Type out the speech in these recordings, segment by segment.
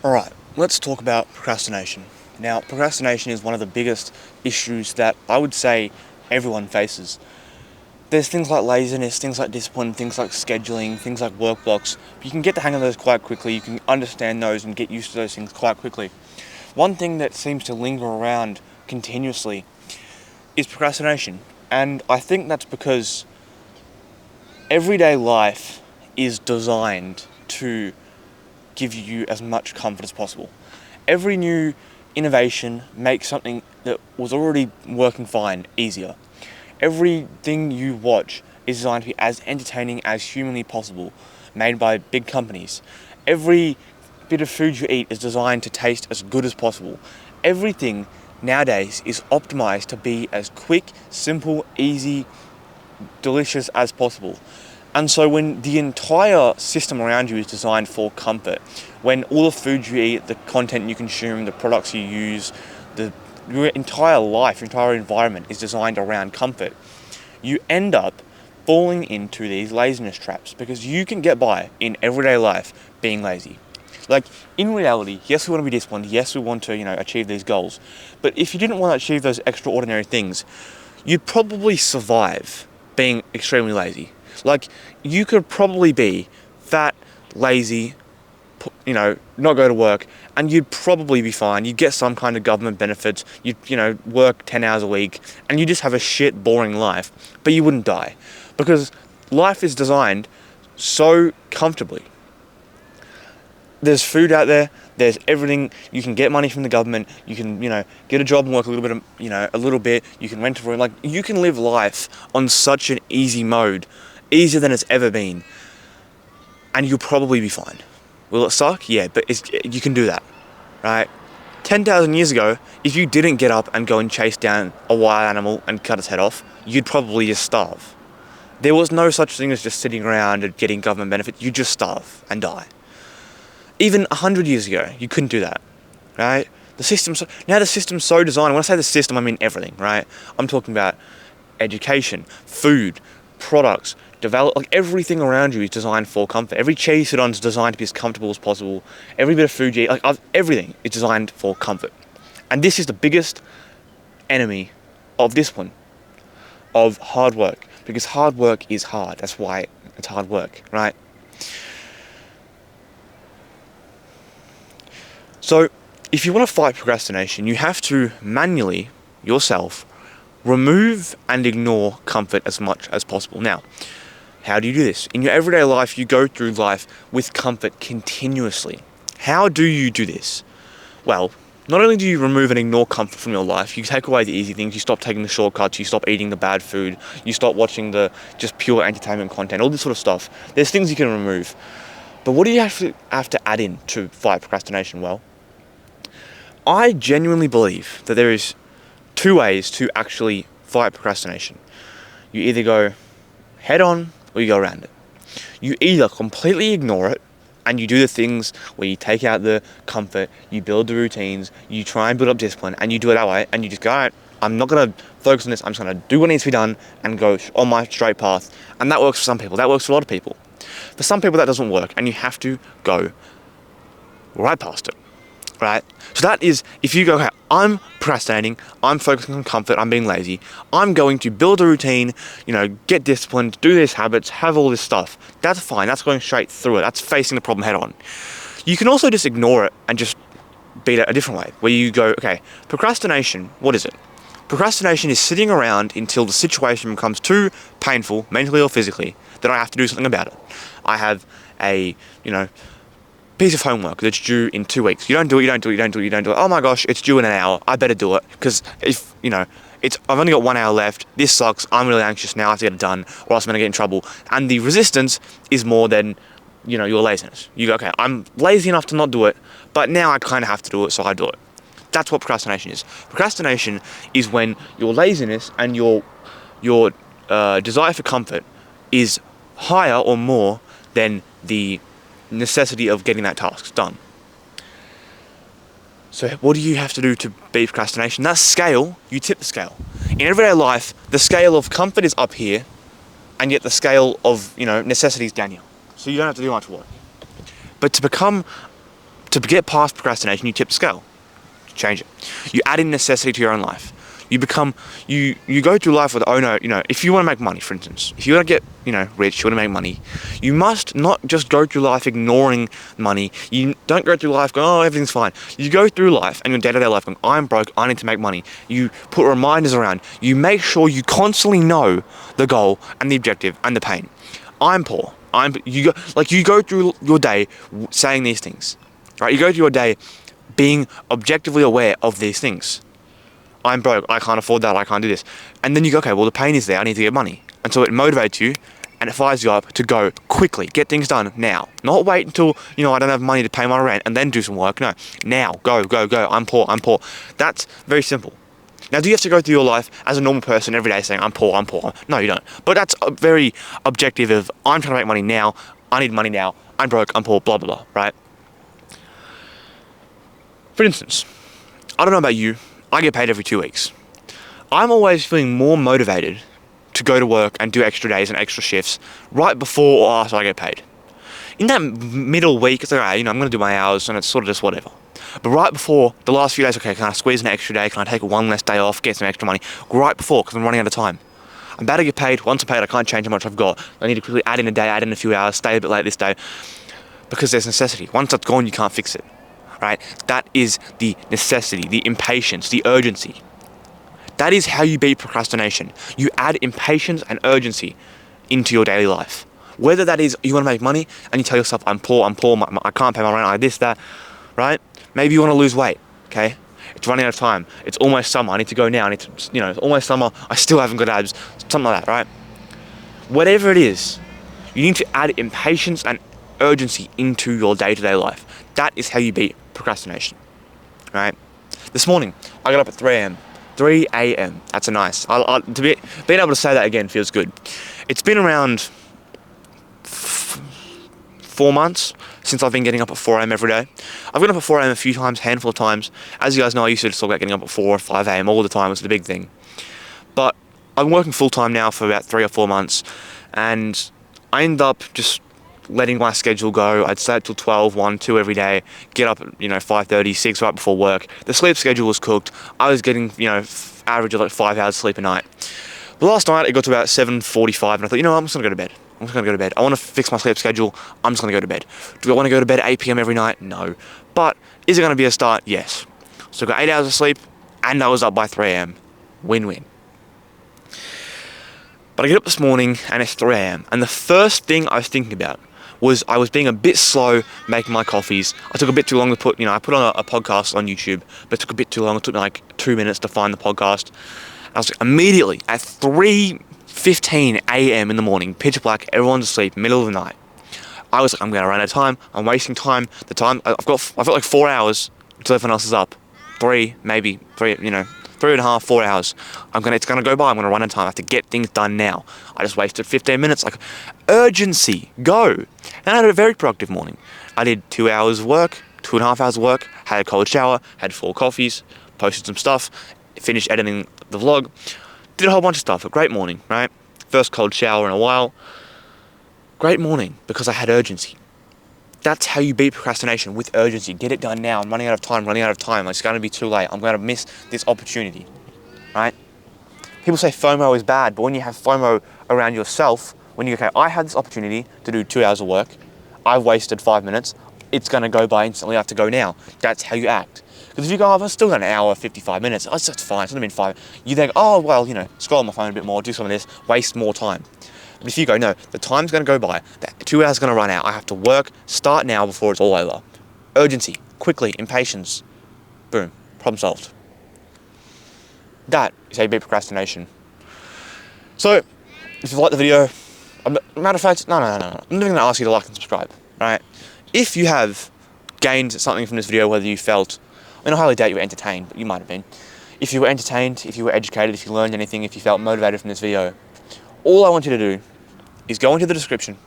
Alright, let's talk about procrastination. Now, procrastination is one of the biggest issues that I would say everyone faces. There's things like laziness, things like discipline, things like scheduling, things like work blocks. You can get the hang of those quite quickly, you can understand those and get used to those things quite quickly. One thing that seems to linger around continuously is procrastination. And I think that's because everyday life is designed to give you as much comfort as possible. Every new innovation makes something that was already working fine easier. Everything you watch is designed to be as entertaining as humanly possible, made by big companies. Every bit of food you eat is designed to taste as good as possible. Everything nowadays is optimized to be as quick, simple, easy, delicious as possible. And so when the entire system around you is designed for comfort, when all the food you eat, the content you consume, the products you use, your entire life, your entire environment is designed around comfort, you end up falling into these laziness traps because you can get by in everyday life being lazy. Like, in reality, yes, we want to be disciplined, yes, we want to, achieve these goals, but if you didn't want to achieve those extraordinary things, you'd probably survive being extremely lazy. Like, you could probably be fat, lazy, not go to work, and you'd probably be fine. You'd get some kind of government benefits, you'd, work 10 hours a week, and you just have a shit, boring life, but you wouldn't die. Because life is designed so comfortably. There's food out there, there's everything, you can get money from the government, you can, get a job and work a little bit, you can rent a room, you can live life on such an easy mode, easier than it's ever been, and you'll probably be fine. Will it suck? Yeah, but you can do that, right? 10,000 years ago, if you didn't get up and go and chase down a wild animal and cut its head off, you'd probably just starve. There was no such thing as just sitting around and getting government benefits. You just starve and die. Even 100 years ago, you couldn't do that, right? Now the system's so designed. When I say the system, I mean everything, right? I'm talking about education, food, products, everything around you is designed for comfort. Every chair you sit on is designed to be as comfortable as possible. Every bit of food you eat, everything is designed for comfort. And this is the biggest enemy of discipline, of hard work, because hard work is hard. That's why it's hard work, right? So, if you want to fight procrastination, you have to manually, yourself, remove and ignore comfort as much as possible. Now, how do you do this? In your everyday life, you go through life with comfort continuously. How do you do this? Well, not only do you remove and ignore comfort from your life, you take away the easy things, you stop taking the shortcuts, you stop eating the bad food, you stop watching the just pure entertainment content, all this sort of stuff. There's things you can remove. But what do you have to add in to fight procrastination? Well, I genuinely believe that there is two ways to actually fight procrastination. You either go head on or you go around it. You either completely ignore it and you do the things where you take out the comfort, you build the routines, you try and build up discipline, and you do it that way, and you just go, all right, I'm not going to focus on this, I'm just going to do what needs to be done and go on my straight path. And that works for some people, that works for a lot of people. For some people that doesn't work, and you have to go right past it. Right? So that is, if you go, okay, I'm procrastinating, I'm focusing on comfort, I'm being lazy, I'm going to build a routine, get disciplined, do these habits, have all this stuff. That's fine, that's going straight through it, that's facing the problem head on. You can also just ignore it and just beat it a different way, where you go, okay, procrastination, what is it? Procrastination is sitting around until the situation becomes too painful, mentally or physically, that I have to do something about it. I have a, piece of homework that's due in 2 weeks. You don't do it. Oh my gosh, it's due in an hour. I better do it because if, I've only got 1 hour left. This sucks. I'm really anxious now. I have to get it done or else I'm going to get in trouble. And the resistance is more than, your laziness. You go, okay, I'm lazy enough to not do it, but now I kind of have to do it, so I do it. That's what procrastination is. Procrastination is when your laziness and your desire for comfort is higher or more than the necessity of getting that task done. So what do you have to do to beat procrastination? That scale, you tip the scale. In everyday life, the scale of comfort is up here, and yet the scale of necessity is down here. So you don't have to do much work. But to To get past procrastination, you tip the scale. Change it. You add in necessity to your own life. You become, you go through life with, oh no, if you want to make money, for instance, if you want to get, rich, you want to make money, you must not just go through life ignoring money. You don't go through life going, oh, everything's fine. You go through life and your day-to-day life going, I'm broke, I need to make money. You put reminders around. You make sure you constantly know the goal and the objective and the pain. I'm poor. You go through your day saying these things, right? You go through your day being objectively aware of these things. I'm broke, I can't afford that, I can't do this. And then you go, okay, well the pain is there, I need to get money. And so it motivates you and it fires you up to go quickly, get things done now. Not wait until, I don't have money to pay my rent and then do some work. No, now, go, I'm poor. That's very simple. Now, do you have to go through your life as a normal person every day saying, I'm poor? No, you don't. But that's a very objective of, I'm trying to make money now, I need money now, I'm broke, I'm poor, blah, blah, blah, right? For instance, I don't know about you, I get paid every 2 weeks. I'm always feeling more motivated to go to work and do extra days and extra shifts right before or after I get paid. In that middle week, it's like, I'm going to do my hours and it's sort of just whatever. But right before, the last few days, okay, can I squeeze an extra day? Can I take one less day off, get some extra money? Right before, because I'm running out of time. I'm about to get paid. Once I'm paid, I can't change how much I've got. I need to quickly add in a day, add in a few hours, stay a bit late this day. Because there's necessity. Once that's gone, you can't fix it. Right? That is the necessity, the impatience, the urgency. That is how you beat procrastination. You add impatience and urgency into your daily life. Whether that is you want to make money and you tell yourself, I'm poor, I can't pay my rent, I this, that, right? Maybe you want to lose weight, okay? It's running out of time. It's almost summer, I need to go now. It's almost summer, I still haven't got abs, something like that, right? Whatever it is, you need to add impatience and urgency into your day-to-day life. That is how you beat procrastination, right? This morning, I got up at 3 a.m. 3 a.m. That's a nice. Being able to say that again feels good. It's been around 4 months since I've been getting up at 4 a.m. every day. I've gotten up at 4 a.m. a few times, handful of times. As you guys know, I used to just talk about getting up at 4 or 5 a.m. all the time. It was the big thing. But I'm working full-time now for about 3 or 4 months, and I end up just letting my schedule go. I'd stay up till 12, 1, 2 every day, get up at 5:30, 6 right before work. The sleep schedule was cooked. I was getting average of like 5 hours sleep a night. But last night it got to about 7:45 and I thought, I'm just gonna go to bed. I want to fix my sleep schedule. I'm just gonna go to bed. Do I want to go to bed at 8 p.m. every night? No. But is it gonna be a start? Yes. So I got 8 hours of sleep and I was up by 3 a.m. Win-win. But I get up this morning and it's 3 a.m. and the first thing I was thinking about was I was being a bit slow making my coffees. I took a bit too long to put, I put on a podcast on YouTube, but it took a bit too long. It took me like 2 minutes to find the podcast. I was immediately at 3:15 a.m. in the morning, pitch black, everyone's asleep, middle of the night. I was like, I'm going to run out of time. I'm wasting time. I've got like 4 hours until everyone else is up. 3, maybe 3, 3.5, 4 hours. It's gonna go by. I'm gonna run out of time. I have to get things done now. I just wasted 15 minutes. Like, urgency, go. And I had a very productive morning. I did 2 hours of work, 2.5 hours of work, had a cold shower, had 4 coffees, posted some stuff, finished editing the vlog, did a whole bunch of stuff. A great morning, right? First cold shower in a while. Great morning because I had urgency. That's how you beat procrastination, with urgency. Get it done now. I'm running out of time. It's going to be too late. I'm going to miss this opportunity, right? People say FOMO is bad, but when you have FOMO around yourself, when you go, okay, I had this opportunity to do 2 hours of work. I've wasted 5 minutes. It's going to go by instantly. I have to go now. That's how you act. Because if you go, I've still got an hour, 55 minutes. Oh, that's fine. It's only been 5. You think, oh, well, scroll on my phone a bit more, do some of this, waste more time. But if you go, no, the time's going to go by, that 2 hours is going to run out, I have to work, start now before it's all over. Urgency, quickly, impatience, boom, problem solved. That is how you beat procrastination. So, if you like the video, matter of fact, no, I'm not even going to ask you to like and subscribe, right? If you have gained something from this video, whether you felt, I highly doubt you were entertained, but you might have been. If you were entertained, if you were educated, if you learned anything, if you felt motivated from this video, all I want you to do is go into the description,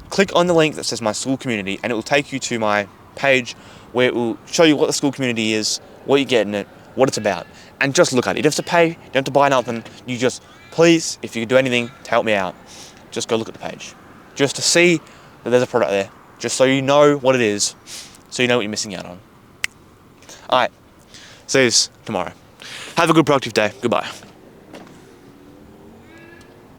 click on the link that says my SKool Community, and it will take you to my page where it will show you what the SKool Community is, what you get in it, what it's about, and just look at it. You don't have to pay, you don't have to buy nothing, you just, please, if you can do anything to help me out, just go look at the page. Just to see that there's a product there, just so you know what it is, so you know what you're missing out on. Alright, see you tomorrow. Have a good productive day. Goodbye.